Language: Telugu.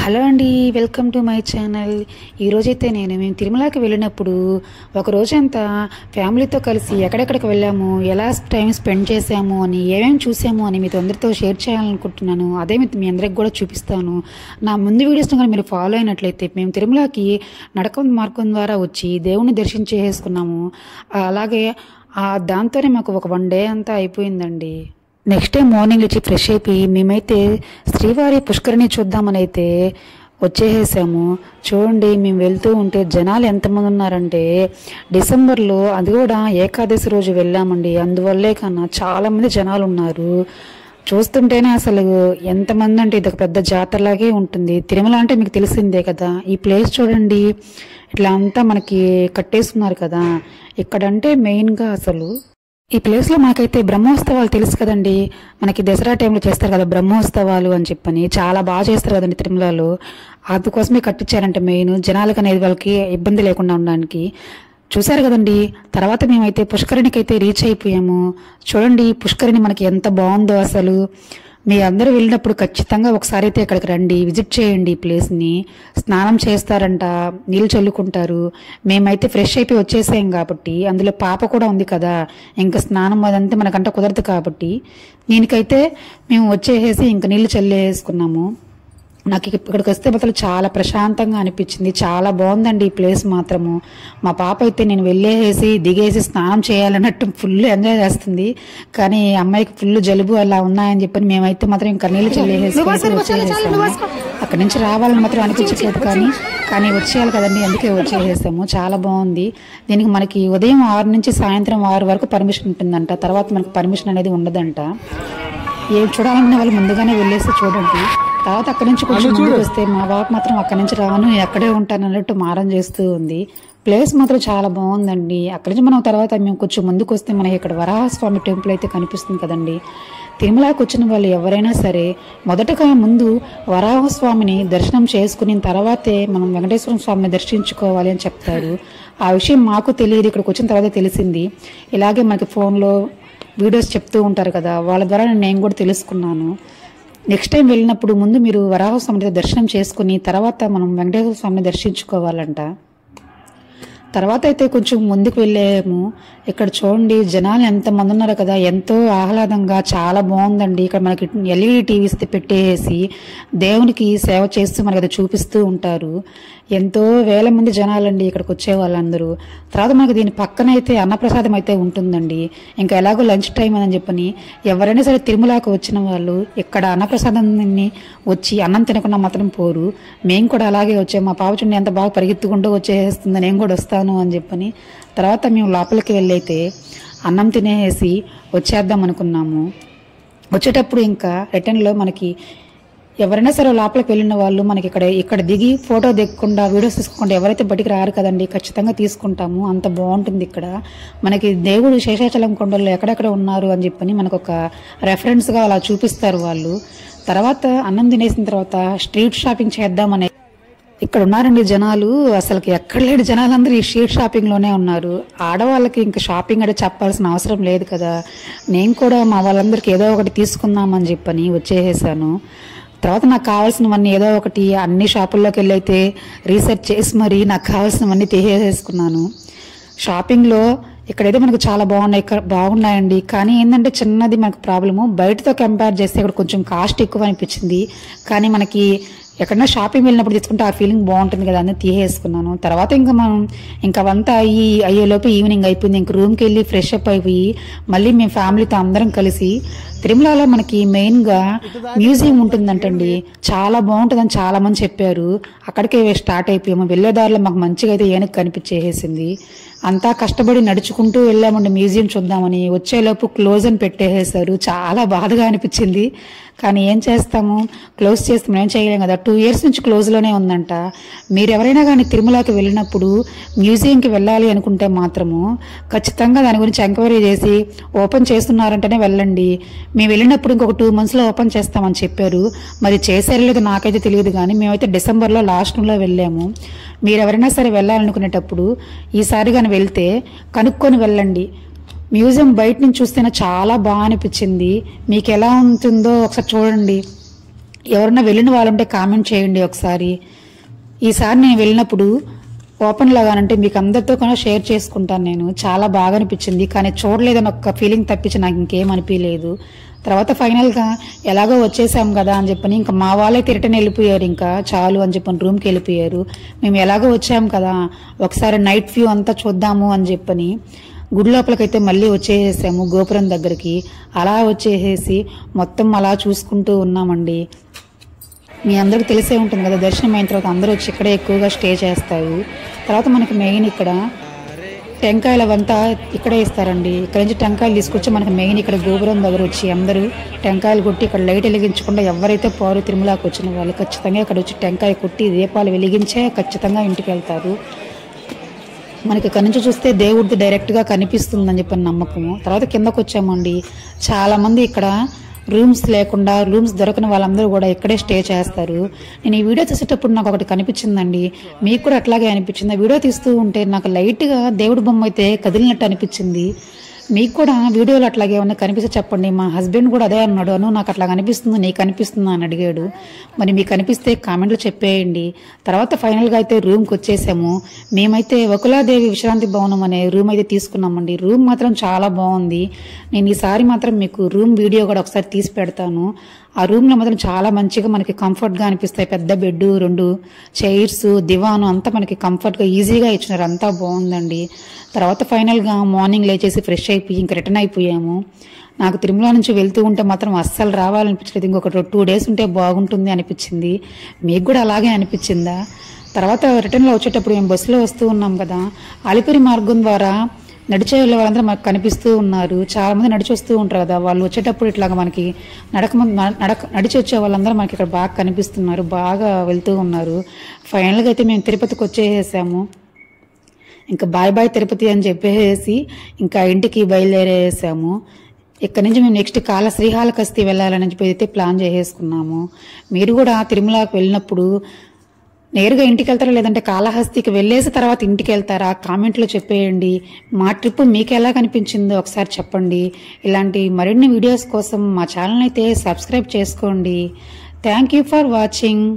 హలో అండి, వెల్కమ్ టు మై ఛానల్. ఈరోజైతే మేము తిరుమలకి వెళ్ళినప్పుడు ఒక రోజంతా ఫ్యామిలీతో కలిసి ఎక్కడెక్కడికి వెళ్ళాము, ఎలా టైం స్పెండ్ చేసాము అని, ఏమేమి చూసాము అని మీతో అందరితో షేర్ చేయాలనుకుంటున్నాను. అదే మీ అందరికి కూడా చూపిస్తాను. నా ముందు వీడియోస్ని కానీ మీరు ఫాలో అయినట్లయితే మేము తిరుమలకి నడక మార్గం ద్వారా వచ్చి దేవుణ్ణి దర్శించేసుకున్నాము. అలాగే దాంతోనే మాకు ఒక 1 డే అంతా అయిపోయిందండి. నెక్స్ట్ డే మార్నింగ్ వచ్చి ఫ్రెష్ అయిపోయి మేమైతే శ్రీవారి పుష్కరిణి చూద్దామని అయితే వచ్చేసాము. చూడండి, మేము వెళ్తూ ఉంటే జనాలు ఎంతమంది ఉన్నారంటే, డిసెంబర్లో అది కూడా ఏకాదశి రోజు వెళ్ళామండి. అందువల్లే కన్నా చాలామంది జనాలు ఉన్నారు. చూస్తుంటేనే అసలు ఎంతమంది అంటే ఇది ఒక పెద్ద జాతరలాగే ఉంటుంది. తిరుమల అంటే మీకు తెలిసిందే కదా. ఈ ప్లేస్ చూడండి, ఇట్లా అంతా మనకి కట్టేస్తున్నారు కదా. ఇక్కడంటే మెయిన్గా అసలు ఈ ప్లేస్లో మనకైతే బ్రహ్మోత్సవాలు తెలుసు కదండి. మనకి దసరా టైంలో చేస్తారు కదా బ్రహ్మోత్సవాలు అని చెప్పని, చాలా బాగా చేస్తారు కదండి తిరుమలలో. అందుకోసమే కట్టించారంటే మెయిన్ జనాలకు అనేది వాళ్ళకి ఇబ్బంది లేకుండా ఉండడానికి. చూసారు కదండి. తర్వాత మేమైతే పుష్కరిణికి అయితే రీచ్ అయిపోయాము. చూడండి పుష్కరిణి మనకి ఎంత బాగుందో అసలు. మీ అందరూ వెళ్ళినప్పుడు ఖచ్చితంగా ఒకసారి అయితే ఇక్కడికి రండి, విజిట్ చేయండి. ఈ ప్లేస్ని స్నానం చేస్తారంట, నీళ్ళు చల్లుకుంటారు. మేమైతే ఫ్రెష్ అయిపోయి వచ్చేసాం కాబట్టి, అందులో పాప కూడా ఉంది కదా, ఇంకా స్నానం అదంతా మనకంట కుదరదు కాబట్టి దీనికైతే మేము వచ్చేసేసి ఇంకా నీళ్ళు చల్లేసుకున్నాము. నాకు ఇక్కడికి వస్తే మాత్రం చాలా ప్రశాంతంగా అనిపించింది. చాలా బాగుందండి ఈ ప్లేస్ మాత్రము. మా పాప అయితే నేను వెళ్ళేసి దిగేసి స్నానం చేయాలన్నట్టు ఫుల్ ఎంజాయ్ చేస్తుంది. కానీ అమ్మాయికి ఫుల్ జలుబు అలా ఉన్నాయని చెప్పని మేమైతే మాత్రం ఇంకా నీళ్ళు చల్లేసి వచ్చేసాము. అక్కడి నుంచి రావాలని మాత్రం అనిపించట్లేదు, కానీ వచ్చేయాలి కదండి, అందుకే వచ్చేసాము. చాలా బాగుంది. దీనికి మనకి ఉదయం 6 నుంచి సాయంత్రం 6 వరకు పర్మిషన్ ఉంటుందంట. తర్వాత మనకు పర్మిషన్ అనేది ఉండదంట. ఏం చూడాలనుకునే వాళ్ళు ముందుగానే వెళ్ళేసి చూడండి. తర్వాత అక్కడి నుంచి కొంచెం ముందుకు వస్తే మా బాబు మాత్రం అక్కడి నుంచి రాను, ఎక్కడే ఉంటాను అన్నట్టు మారం చేస్తూ ఉంది. ప్లేస్ మాత్రం చాలా బాగుందండి. అక్కడి నుంచి మనం తర్వాత మేము కొంచెం ముందుకు వస్తే మనకి ఇక్కడ వరాహస్వామి టెంపుల్ అయితే కనిపిస్తుంది కదండి. తిరుమలకి వచ్చిన వాళ్ళు ఎవరైనా సరే మొదటగా ముందు వరాహస్వామిని దర్శనం చేసుకుని తర్వాతే మనం వెంకటేశ్వర స్వామిని దర్శించుకోవాలి అని చెప్తారు. ఆ విషయం మాకు తెలియదు, ఇక్కడికి వచ్చిన తర్వాత తెలిసింది. ఇలాగే మనకి ఫోన్లో వీడియోస్ చెప్తూ ఉంటారు కదా, వాళ్ళ ద్వారా నేను కూడా తెలుసుకున్నాను. నెక్స్ట్ టైం వెళ్ళినప్పుడు ముందు మీరు వరాహస్వామి దర్శనం చేసుకుని తర్వాత మనం వెంకటేశ్వర స్వామిని దర్శించుకోవాలంట. తర్వాత అయితే కొంచెం ముందుకు వెళ్ళాము. ఇక్కడ చూడండి జనాలు ఎంతమంది ఉన్నారు కదా, ఎంతో ఆహ్లాదంగా చాలా బాగుందండి. ఇక్కడ మనకి LED టీవీస్ పెట్టేసి దేవునికి సేవ చేస్తూ మనకి అది చూపిస్తూ ఉంటారు. ఎంతో వేల మంది జనాలండి ఇక్కడికి వచ్చే వాళ్ళందరూ. తర్వాత మనకి దీని పక్కన అయితే అన్నప్రసాదం అయితే ఉంటుందండి. ఇంకా ఎలాగో లంచ్ టైం అని చెప్పని ఎవరైనా సరే తిరుమలకు వచ్చిన వాళ్ళు ఇక్కడ అన్నప్రసాదాన్ని వచ్చి అన్నం తినకుండా మాత్రం పోరు. మేము కూడా అలాగే వచ్చాము. మా పాప చూడండి ఎంత బాగా పరిగెత్తుకుంటూ వచ్చేస్తుంది, నేను కూడా వస్తాను అని చెప్పని. తర్వాత మేము లోపలికి వెళ్ళైతే అన్నం తినేసి వచ్చేద్దాం అనుకున్నాము. వచ్చేటప్పుడు ఇంకా రిటర్న్లో మనకి ఎవరైనా సరే లోపలికి వెళ్ళిన వాళ్ళు మనకి ఇక్కడ దిగి ఫోటో దిగకుండా వీడియోస్ తీసుకోకుండా ఎవరైతే బయటికి రారు కదండి, ఖచ్చితంగా తీసుకుంటాము. అంత బాగుంటుంది ఇక్కడ. మనకి దేవుడు శేషాచలం కొండల్లో ఎక్కడెక్కడ ఉన్నారు అని చెప్పని మనకు ఒక రెఫరెన్స్గా అలా చూపిస్తారు వాళ్ళు. తర్వాత అన్నం తినేసిన తర్వాత స్ట్రీట్ షాపింగ్ చేద్దామని ఇక్కడ ఉన్నారండి జనాలు. అసలుకి ఎక్కడ లేని జనాలందరూ ఈ స్ట్రీట్ షాపింగ్లోనే ఉన్నారు. ఆడవాళ్ళకి ఇంకా షాపింగ్ అంటే చెప్పాల్సిన అవసరం లేదు కదా. నేను కూడా మా వాళ్ళందరికీ ఏదో ఒకటి తీసుకుందామని చెప్పని వచ్చేసాను. తర్వాత నాకు కావాల్సినవన్నీ ఏదో ఒకటి అన్ని షాపుల్లోకి వెళ్ళైతే రీసెర్చ్ చేసి మరి నాకు కావాల్సినవన్నీ తీసేసుకున్నాను. షాపింగ్లో ఇక్కడైతే మనకు చాలా బాగున్నాయండి. కానీ ఏంటంటే చిన్నది మనకు ప్రాబ్లము, బయటతో కంపేర్ చేస్తే ఇక్కడ కొంచెం కాస్ట్ ఎక్కువ అనిపించింది. కానీ మనకి ఎక్కడన్నా షాపింగ్ వెళ్ళినప్పుడు తీసుకుంటే ఆ ఫీలింగ్ బాగుంటుంది కదా అని తీసేసుకున్నాను. తర్వాత ఇంకా అవంతా అయ్యేలోపు ఈవినింగ్ అయిపోయింది. ఇంక రూమ్కి వెళ్ళి ఫ్రెష్ అప్ అయిపోయి మళ్ళీ మేము ఫ్యామిలీతో అందరం కలిసి తిరుమలలో మనకి మెయిన్గా మ్యూజియం ఉంటుందంటండి. చాలా బాగుంటుందని చాలా మంది చెప్పారు. అక్కడికే స్టార్ట్ అయిపోయాము. వెళ్ళేదారిలో మాకు మంచిగా అయితే ఏనుగు కనిపించేసింది. అంతా కష్టపడి నడుచుకుంటూ వెళ్ళామండి మ్యూజియం చూద్దామని. వచ్చేలోపు క్లోజ్ అని పెట్టేసారు. చాలా బాధగా అనిపించింది. కానీ ఏం చేస్తాము, క్లోజ్ చేస్తే మనం ఏం చేయలేం కదా. 2 years నుంచి క్లోజ్లోనే ఉందంట. మీరు ఎవరైనా కానీ తిరుమలకి వెళ్ళినప్పుడు మ్యూజియంకి వెళ్ళాలి అనుకుంటే మాత్రము ఖచ్చితంగా దాని గురించి ఎంక్వైరీ చేసి ఓపెన్ చేస్తున్నారంటేనే వెళ్ళండి. మేము వెళ్ళినప్పుడు ఇంకొక 2 monthsలో ఓపెన్ చేస్తామని చెప్పారు. మరి చేసారో లేదో నాకైతే తెలియదు, కానీ మేమైతే డిసెంబర్లో లాస్ట్లో వెళ్ళాము. మీరు ఎవరైనా సరే వెళ్ళాలనుకునేటప్పుడు ఈసారి కానీ వెళ్తే కనుక్కొని వెళ్ళండి. మ్యూజియం బయట నుంచి చూస్తేనే చాలా బాగా అనిపించింది. మీకు ఎలా ఉంటుందో ఒకసారి చూడండి. ఎవరన్నా వెళ్ళిన వాళ్ళంటే కామెంట్ చేయండి ఒకసారి. ఈసారి నేను వెళ్ళినప్పుడు ఓపెన్ లాగానంటే మీకు అందరితో కూడా షేర్ చేసుకుంటాను. నేను చాలా బాగా అనిపించింది, కానీ చూడలేదని ఒక్క ఫీలింగ్ తప్పించి నాకు ఇంకేం అనిపించలేదు. తర్వాత ఫైనల్గా ఎలాగో వచ్చేసాం కదా అని చెప్పని ఇంకా మా వాళ్ళైతే రిటర్న్ వెళ్ళిపోయారు, ఇంకా చాలు అని చెప్పని రూమ్కి వెళ్ళిపోయారు. మేము ఎలాగో వచ్చాం కదా ఒకసారి నైట్ వ్యూ అంతా చూద్దాము అని చెప్పని గుడి లోపలికైతే మళ్ళీ వచ్చేసాము గోపురం దగ్గరికి. అలా వచ్చేసేసి మొత్తం అలా చూసుకుంటూ ఉన్నామండి. మీ అందరికీ తెలిసే ఉంటుంది కదా, దర్శనం అయిన తర్వాత అందరూ వచ్చి ఇక్కడే ఎక్కువగా స్టే చేస్తారు. తర్వాత మనకి మెయిన్ ఇక్కడ టెంకాయలు అవంతా ఇక్కడే ఇస్తారండి. ఇక్కడ నుంచి టెంకాయలు తీసుకొచ్చి మనకి మెయిన్ ఇక్కడ గోపురం దగ్గర వచ్చి అందరూ టెంకాయలు కొట్టి ఇక్కడ లైట్ వెలిగించకుండా ఎవరైతే పోరు తిరుమలకి వచ్చిన వాళ్ళు ఖచ్చితంగా ఇక్కడ వచ్చి టెంకాయ కొట్టి దీపాలు వెలిగించే ఖచ్చితంగా ఇంటికి వెళ్తారు. మనకి ఇక్కడ నుంచి చూస్తే దేవుడిది డైరెక్ట్గా కనిపిస్తుందని చెప్పని నమ్మకము. తర్వాత కిందకు వచ్చామండి. చాలామంది ఇక్కడ రూమ్స్ లేకుండా రూమ్స్ దొరకని వాళ్ళందరూ కూడా ఇక్కడే స్టే చేస్తారు. నేను ఈ వీడియో తీసేటప్పుడు నాకు ఒకటి కనిపించిందండి, మీకు కూడా అట్లాగే అనిపించింది. వీడియో తీస్తూ ఉంటే నాకు లైట్గా దేవుడి బొమ్మ అయితే కదిలినట్టు అనిపించింది. మీకు కూడా వీడియోలో అట్లాగే ఏమన్నా కనిపిస్తే చెప్పండి. మా హస్బెండ్ కూడా అదే అన్నాడు, అను నాకు అట్లా కనిపిస్తుంది, నీకు కనిపిస్తుందా అని అడిగాడు. మరి మీకు కనిపిస్తే కామెంట్లో చెప్పేయండి. తర్వాత ఫైనల్గా అయితే రూమ్కి వచ్చేసాము. మేమైతే వకులాదేవి విశ్రాంతి భవనం అనే రూమ్ అయితే తీసుకున్నామండి. రూమ్ మాత్రం చాలా బాగుంది. నేను ఈసారి మాత్రం మీకు రూమ్ వీడియో కూడా ఒకసారి తీసి పెడతాను. ఆ రూమ్లో మాత్రం చాలా మంచిగా మనకి కంఫర్ట్గా అనిపిస్తాయి. పెద్ద బెడ్, 2 చైర్స్, దివాను అంతా మనకి కంఫర్ట్గా ఈజీగా ఇచ్చినారు. అంతా బాగుందండి. తర్వాత ఫైనల్గా మార్నింగ్ లేచేసి ఫ్రెష్ అయిపోయి ఇంక రిటర్న్ అయిపోయాము. నాకు తిరుమల నుంచి వెళ్తూ ఉంటే మాత్రం అస్సలు రావాలనిపించలేదు. ఇంకొక 2 డేస్ ఉంటే బాగుంటుంది అనిపించింది. మీకు కూడా అలాగే అనిపించిందా? తర్వాత రిటర్న్లో వచ్చేటప్పుడు మేము బస్సులో వస్తూ ఉన్నాం కదా, అలిపిరి మార్గం ద్వారా నడిచే వెళ్ళే వాళ్ళందరూ మనకు కనిపిస్తూ ఉన్నారు. చాలా మంది నడిచి వస్తూ ఉంటారు కదా, వాళ్ళు వచ్చేటప్పుడు ఇట్లాగా మనకి నడిచి వచ్చే వాళ్ళందరూ మనకి ఇక్కడ బాగా కనిపిస్తున్నారు, బాగా వెళ్తూ ఉన్నారు. ఫైనల్గా అయితే మేము తిరుపతికి వచ్చేసాము. ఇంకా బాయ్ బాయ్ తిరుపతి అని చెప్పేసి ఇంకా ఇంటికి బయలుదేరేసాము. ఇక్కడ నుంచి మేము నెక్స్ట్ శ్రీకాళహస్తి వెళ్ళాలని చెప్పి అయితే ప్లాన్ చేసేసుకున్నాము. మీరు కూడా తిరుమలకి వెళ్ళినప్పుడు నేరుగా ఇంటికి వెళ్తారా లేదంటే కాళహస్తికి వెళ్ళేసి తర్వాత ఇంటికి వెళ్తారా? కామెంట్లో చెప్పేయండి. మా ట్రిప్ మీకు ఎలా కనిపించిందో ఒకసారి చెప్పండి. ఇలాంటి మరిన్ని వీడియోస్ కోసం మా ఛానల్ అయితే సబ్స్క్రైబ్ చేసుకోండి. Thank you for watching.